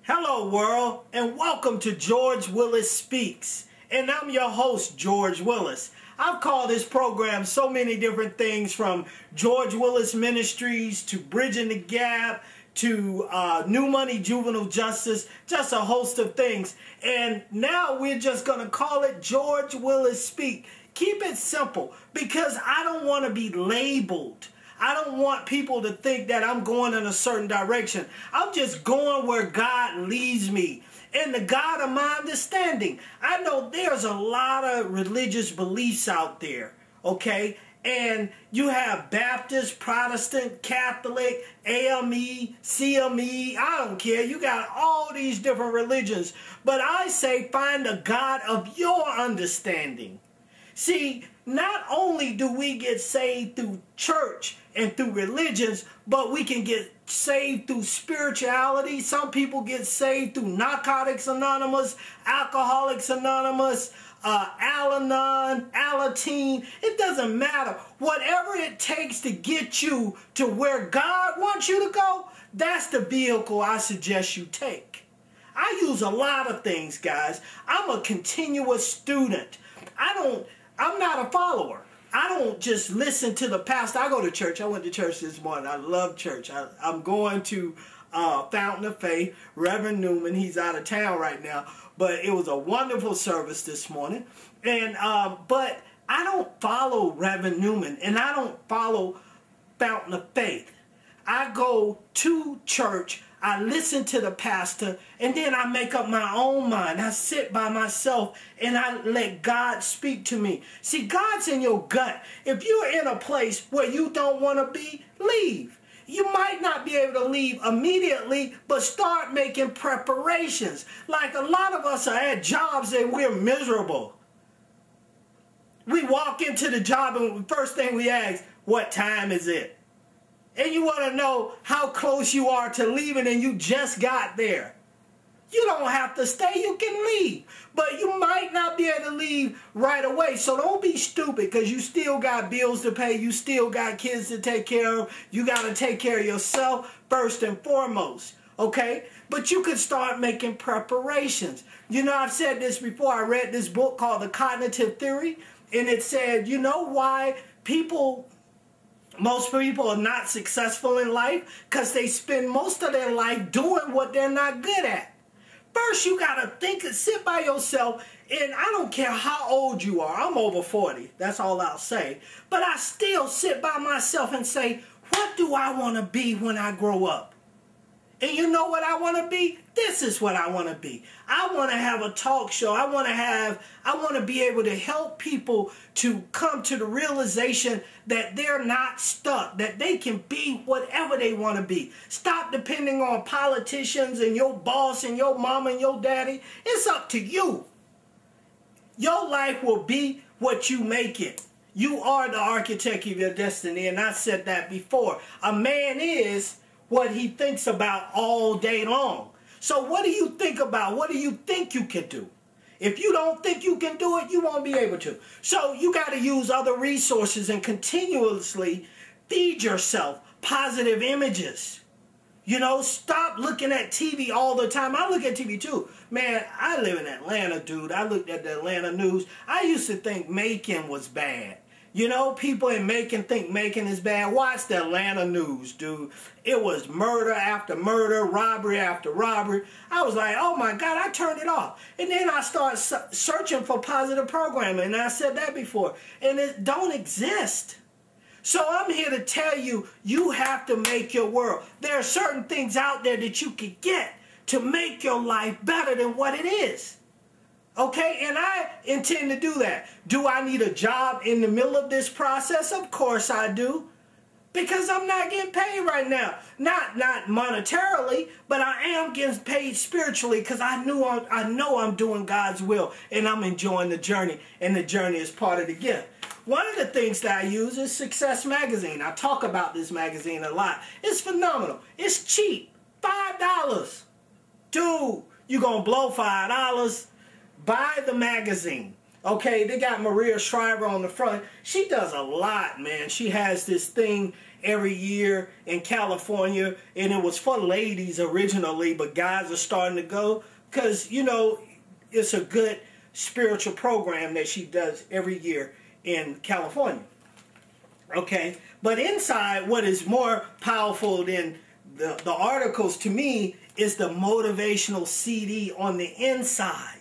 Hello world, and welcome to George Willis Speaks. And I'm your host, George Willis. I've called this program so many different things, from George Willis Ministries to Bridging the Gap to New Money Juvenile Justice, just a host of things. And now we're just going to call it George Willis Speak. Keep it simple, because I don't want to be labeled. I don't want people to think that I'm going in a certain direction. I'm just going where God leads me. And the God of my understanding. I know there's a lot of religious beliefs out there, okay? And you have Baptist, Protestant, Catholic, AME, CME, I don't care. You got all these different religions. But I say find a God of your understanding. See, not only do we get saved through church and through religions, but we can get saved through spirituality. Some people get saved through Narcotics Anonymous, Alcoholics Anonymous, Al-Anon, Alateen. It doesn't matter. Whatever it takes to get you to where God wants you to go, that's the vehicle I suggest you take. I use a lot of things, guys. I'm a continuous student. I'm not a follower. I don't just listen to the pastor. I go to church. I went to church this morning. I love church. I'm going to Fountain of Faith. Reverend Newman, he's out of town right now. But it was a wonderful service this morning. And but I don't follow Reverend Newman, and I don't follow Fountain of Faith. I go to church, I listen to the pastor, and then I make up my own mind. I sit by myself and I let God speak to me. See, God's in your gut. If you're in a place where you don't want to be, leave. You might not be able to leave immediately, but start making preparations. Like a lot of us are at jobs and we're miserable. We walk into the job and the first thing we ask, what time is it? And you want to know how close you are to leaving, and you just got there. You don't have to stay. You can leave. But you might not be able to leave right away. So don't be stupid, because you still got bills to pay. You still got kids to take care of. You got to take care of yourself first and foremost. Okay? But you could start making preparations. You know, I've said this before. I read this book called The Cognitive Theory. And it said, you know why most people are not successful in life? Because they spend most of their life doing what they're not good at. First, you got to think and sit by yourself. And I don't care how old you are. I'm over 40. That's all I'll say. But I still sit by myself and say, what do I want to be when I grow up? And you know what I want to be? This is what I want to be. I want to have a talk show. I want to be able to help people to come to the realization that they're not stuck, that they can be whatever they want to be. Stop depending on politicians and your boss and your mama and your daddy. It's up to you. Your life will be what you make it. You are the architect of your destiny, and I said that before. A man is what he thinks about all day long. So what do you think about? What do you think you can do? If you don't think you can do it, you won't be able to. So you got to use other resources and continuously feed yourself positive images. You know, stop looking at TV all the time. I look at TV too. Man, I live in Atlanta, dude. I looked at the Atlanta news. I used to think Macon was bad. You know, people in Macon think Macon is bad. Watch the Atlanta news, dude. It was murder after murder, robbery after robbery. I was like, oh my God, I turned it off. And then I started searching for positive programming, and I said that before. And it don't exist. So I'm here to tell you, you have to make your world. There are certain things out there that you can get to make your life better than what it is. Okay, and I intend to do that. Do I need a job in the middle of this process? Of course I do. Because I'm not getting paid right now. Not monetarily, but I am getting paid spiritually, because I know I'm doing God's will, and I'm enjoying the journey, and the journey is part of the gift. One of the things that I use is Success Magazine. I talk about this magazine a lot. It's phenomenal. It's cheap. $5. Dude, you're going to blow $5. Buy the magazine. Okay, they got Maria Shriver on the front. She does a lot, man. She has this thing every year in California, and it was for ladies originally, but guys are starting to go because, you know, it's a good spiritual program that she does every year in California. Okay, but inside, what is more powerful than the articles to me is the motivational CD on the inside.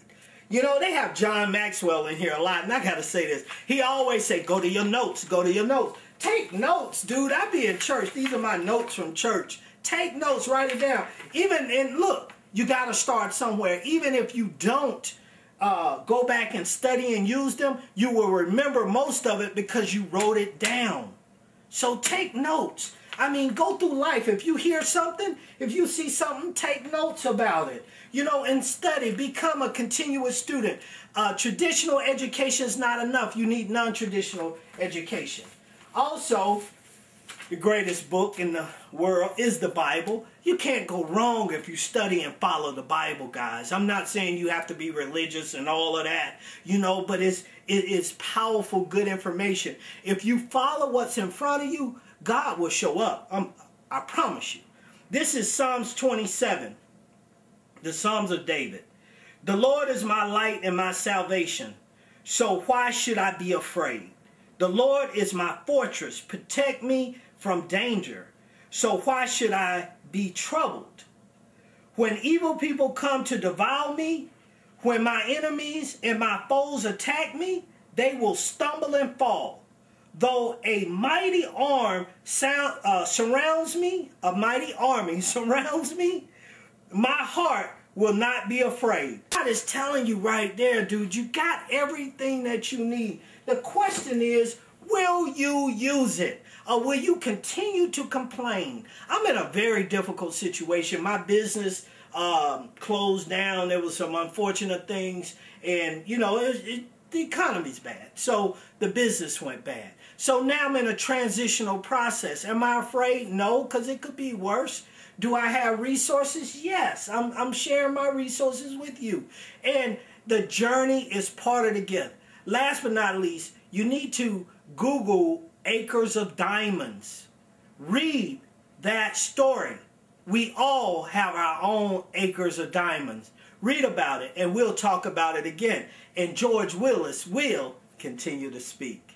You know, they have John Maxwell in here a lot, and I got to say this. He always say, go to your notes, go to your notes. Take notes, dude. I be in church. These are my notes from church. Take notes, write it down. And look, you got to start somewhere. Even if you don't go back and study and use them, you will remember most of it because you wrote it down. So take notes. I mean, go through life. If you hear something, if you see something, take notes about it. You know, and study. Become a continuous student. Traditional education is not enough. You need non-traditional education. Also, the greatest book in the world is the Bible. You can't go wrong if you study and follow the Bible, guys. I'm not saying you have to be religious and all of that, you know, but it is powerful, good information. If you follow what's in front of you, God will show up. I promise you. This is Psalms 27, the Psalms of David. The Lord is my light and my salvation, so why should I be afraid? The Lord is my fortress. Protect me from danger. So why should I be troubled? When evil people come to devour me, when my enemies and my foes attack me, they will stumble and fall. Though a mighty arm surrounds me, a mighty army surrounds me, my heart will not be afraid. God is telling you right there, dude, you got everything that you need. The question is, will you use it? Or will you continue to complain? I'm in a very difficult situation. My business closed down. There was some unfortunate things. And, you know, the economy's bad. So the business went bad. So now I'm in a transitional process. Am I afraid? No, because it could be worse. Do I have resources? Yes. I'm sharing my resources with you. And the journey is part of the gift. Last but not least, you need to Google Acres of Diamonds. Read that story. We all have our own acres of diamonds. Read about it, and we'll talk about it again. And George Willis will continue to speak.